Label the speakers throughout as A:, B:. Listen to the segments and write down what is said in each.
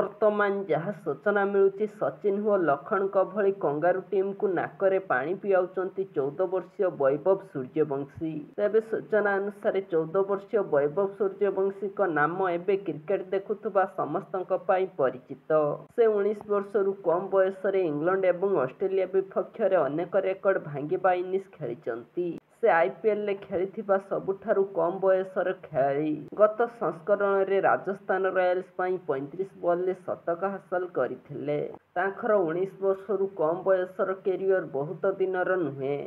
A: ବର୍ତ୍ତମାନ ଯାହା ସୂଚନା ମିଳୁଛି, ସଚିନ ଓ ଲକ୍ଷ୍ମଣଙ୍କ ଭଳି କଙ୍ଗାରୁ ଟିମ୍କୁ ନାକରେ ପାଣି ପିଆଉଛନ୍ତି 14 ବର୍ଷୀୟ ବୈଭବ ସୂର୍ଯ୍ୟବଂଶୀ। ତେବେ ସୂଚନା ଅନୁସାରେ 14 ବର୍ଷୀୟ ବୈଭବ ସୂର୍ଯ୍ୟବଂଶୀଙ୍କ ନାମ ଏବେ କ୍ରିକେଟ ଦେଖୁଥିବା ସମସ୍ତଙ୍କ ପାଇଁ ପରିଚିତ। ସେ 19 ବର୍ଷରୁ କମ୍ ବୟସରେ ଇଂଲଣ୍ଡ ଏବଂ ଅଷ୍ଟ୍ରେଲିଆ ବିପକ୍ଷରେ ଅନେକ ରେକର୍ଡ ଭାଙ୍ଗିବା ଇନିଂସ ଖେଳିଛନ୍ତି। ସେ IPLରେ ଖେଳିଥିବା ସବୁଠାରୁ କମ୍ ବୟସର ଖେଳାଳି। ଗତ ସଂସ୍କରଣରେ ରାଜସ୍ଥାନ ରୟାଲ୍ସ ପାଇଁ 35 ବଲରେ ଶତକ ହାସଲ କରିଥିଲେ। ତାଙ୍କର 19 ବର୍ଷରୁ କମ୍ ବୟସର କ୍ୟାରିୟର ବହୁତ ଦିନର ନୁହେଁ।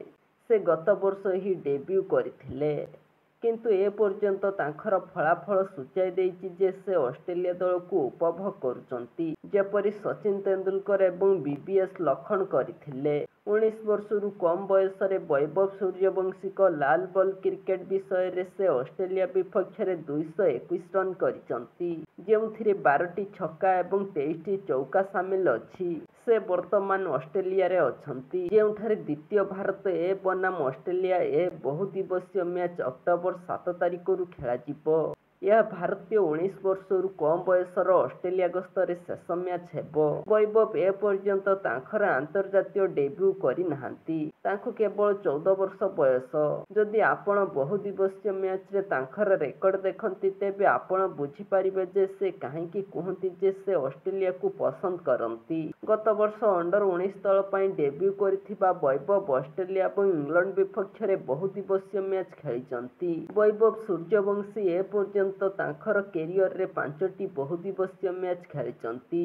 A: ସେ ଗତ ବର୍ଷ ହିଁ ଡେବ୍ୟୁ କରିଥିଲେ। କିନ୍ତୁ ଏ ପର୍ଯ୍ୟନ୍ତ ତାଙ୍କର ଫଳାଫଳ ସୂଚାଇ ଦେଇଛି ଯେ ସେ ଅଷ୍ଟ୍ରେଲିଆ ଦଳକୁ ଉପଭୋଗ କରୁଛନ୍ତି, ଯେପରି ସଚିନ ତେନ୍ଦୁଲକର ଏବଂ VVS ଲକ୍ଷ୍ମଣ କରିଥିଲେ। 19 ବର୍ଷରୁ କମ୍ ବୟସରେ ବୈଭବ ସୂର୍ଯ୍ୟବଂଶୀଙ୍କ ଲାଲ ବଲ୍ କ୍ରିକେଟ ବିଷୟରେ ସେ ଅଷ୍ଟ୍ରେଲିଆ ବିପକ୍ଷରେ 221 ରନ୍ କରିଛନ୍ତି, ଯେଉଁଥିରେ 12ଟି ଛକା ଏବଂ 23ଟି ଚୌକା ସାମିଲ ଅଛି। ସେ ବର୍ତ୍ତମାନ ଅଷ୍ଟ୍ରେଲିଆରେ ଅଛନ୍ତି, ଯେଉଁଠାରେ ଦ୍ୱିତୀୟ ଭାରତ ଏ ବନାମ ଅଷ୍ଟ୍ରେଲିଆ ଏ ବହୁଦିବସୀୟ ମ୍ୟାଚ୍ ଅକ୍ଟୋବର 7 ତାରିଖରୁ ଖେଳାଯିବ। ଏହା ଭାରତୀୟ 19 ବର୍ଷରୁ କମ୍ ବୟସର ଅଷ୍ଟ୍ରେଲିଆ ଗସ୍ତରେ ଶେଷ ମ୍ୟାଚ୍ ହେବ। ବୈଭବ ଏ ପର୍ଯ୍ୟନ୍ତ ତାଙ୍କର ଆନ୍ତର୍ଜାତୀୟ ଡେବ୍ୟୁ କରିନାହାନ୍ତି। ତାଙ୍କୁ କେବଳ 14 ବର୍ଷ ବୟସ। ଯଦି ଆପଣ ବହୁଦିବସୀୟ ମ୍ୟାଚରେ ତାଙ୍କର ରେକର୍ଡ ଦେଖନ୍ତି, ତେବେ ଆପଣ ବୁଝିପାରିବେ ଯେ ସେ କାହିଁକି କୁହନ୍ତି ଯେ ସେ ଅଷ୍ଟ୍ରେଲିଆକୁ ପସନ୍ଦ କରନ୍ତି। ଗତ ବର୍ଷ ଅଣ୍ଡର-19 ଦଳ ପାଇଁ ଡେବ୍ୟୁ କରିଥିବା ବୈଭବ ଅଷ୍ଟ୍ରେଲିଆ ଏବଂ ଇଂଲଣ୍ଡ ବିପକ୍ଷରେ ବହୁଦିବସୀୟ ମ୍ୟାଚ୍ ଖେଳିଛନ୍ତି। ବୈଭବ ସୂର୍ଯ୍ୟବଂଶୀ ଏ ପର୍ଯ୍ୟନ୍ତ ତାଙ୍କର କ୍ୟାରିୟରରେ 5ଟି ବହୁଦିବସୀୟ ମ୍ୟାଚ୍ ଖେଳିଛନ୍ତି।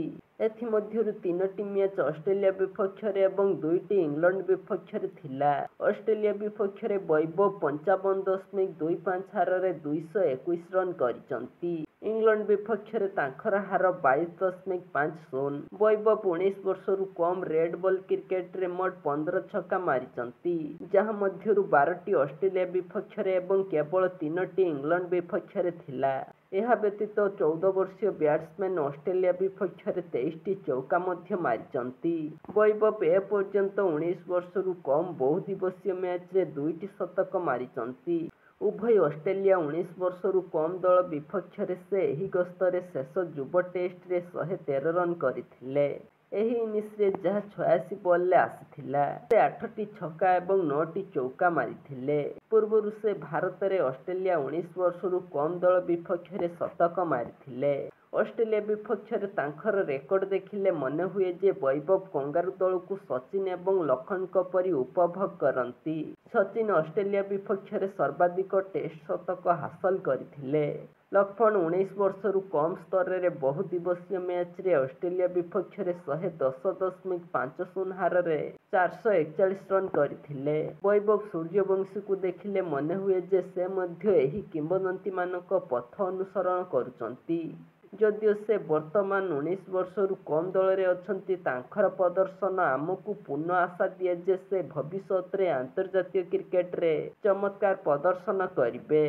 A: ଏଥିମଧ୍ୟରୁ 3ଟି ମ୍ୟାଚ୍ ଅଷ୍ଟ୍ରେଲିଆ ବିପକ୍ଷରେ ଏବଂ 2ଟି ଇଂଲଣ୍ଡ ବିପକ୍ଷରେ ଥିଲା। ଅଷ୍ଟ୍ରେଲିଆ ବିପକ୍ଷରେ ବୈଭବ 55.25 ହାରରେ 221 ରନ୍ କରିଛନ୍ତି। ଇଂଲଣ୍ଡ ବିପକ୍ଷରେ ତାଙ୍କର ହାର 22.50। ବୈଭବ 19 ବର୍ଷରୁ କମ୍ ରେଡ୍ ବଲ୍ କ୍ରିକେଟରେ ମୋଟ 15 ଛକା ମାରିଛନ୍ତି, ଯାହା ମଧ୍ୟରୁ 12ଟି ଅଷ୍ଟ୍ରେଲିଆ ବିପକ୍ଷରେ ଏବଂ କେବଳ 3ଟି ଇଂଲଣ୍ଡ ବିପକ୍ଷରେ ଥିଲା। ଏହା ବ୍ୟତୀତ 14 ବର୍ଷୀୟ ବ୍ୟାଟ୍ସମ୍ୟାନ୍ ଅଷ୍ଟ୍ରେଲିଆ ବିପକ୍ଷରେ 23ଟି ଚୌକା ମଧ୍ୟ ମାରିଛନ୍ତି। ବୈଭବ ଏ ପର୍ଯ୍ୟନ୍ତ 19 ବର୍ଷରୁ କମ୍ ବହୁଦିବସୀୟ ମ୍ୟାଚରେ 2ଟି ଶତକ ମାରିଛନ୍ତି। ଉଭୟ ଅଷ୍ଟ୍ରେଲିଆ 19 ବର୍ଷରୁ କମ୍ ଦଳ ବିପକ୍ଷରେ ସେ ଏହି ଗସ୍ତରେ ଶେଷ ଯୁବ ଟେଷ୍ଟରେ 113 ରନ୍ କରିଥିଲେ। ଏହି ଇନିଂସରେ ଯାହା 86 ବଲରେ ଆସିଥିଲା। ସେ 8ଟି ଛକା ଏବଂ 9ଟି ଚୌକା ମାରିଥିଲେ। ପୂର୍ବରୁ ସେ ଭାରତରେ ଅଷ୍ଟ୍ରେଲିଆ 19 ବର୍ଷରୁ କମ୍ ଦଳ ବିପକ୍ଷରେ ଶତକ ମାରିଥିଲେ। ଅଷ୍ଟ୍ରେଲିଆ ବିପକ୍ଷରେ ତାଙ୍କର ରେକର୍ଡ ଦେଖିଲେ ମନେହୁଏ ଯେ ବୈଭବ କଙ୍ଗାରୁ ଦଳକୁ ସଚିନ ଏବଂ ଲକ୍ଷ୍ମଣଙ୍କ ପରି ଉପଭୋଗ କରନ୍ତି। ସଚିନ ଅଷ୍ଟ୍ରେଲିଆ ବିପକ୍ଷରେ ସର୍ବାଧିକ ଟେଷ୍ଟ ଶତକ ହାସଲ କରିଥିଲେ। ଲକ୍ଷ୍ମଣ 19 ବର୍ଷରୁ କମ୍ ସ୍ତରରେ ବହୁଦିବସୀୟ ମ୍ୟାଚରେ ଅଷ୍ଟ୍ରେଲିଆ ବିପକ୍ଷରେ 110.50 ହାରରେ 441 ରନ୍ କରିଥିଲେ। ବୈଭବ ସୂର୍ଯ୍ୟବଂଶୀଙ୍କୁ ଦେଖିଲେ ମନେହୁଏ ଯେ ସେ ମଧ୍ୟ ଏହି କିମ୍ବଦନ୍ତୀମାନଙ୍କ ପଥ ଅନୁସରଣ କରୁଛନ୍ତି। ଯଦିଓ ସେ ବର୍ତ୍ତମାନ 19 ବର୍ଷରୁ କମ୍ ଦଳରେ ଅଛନ୍ତି, ତାଙ୍କର ପ୍ରଦର୍ଶନ ଆମକୁ ପୂର୍ଣ୍ଣ ଆଶା ଦିଏ ଯେ ସେ ଭବିଷ୍ୟତରେ ଆନ୍ତର୍ଜାତୀୟ କ୍ରିକେଟରେ ଚମତ୍କାର ପ୍ରଦର୍ଶନ କରିବେ।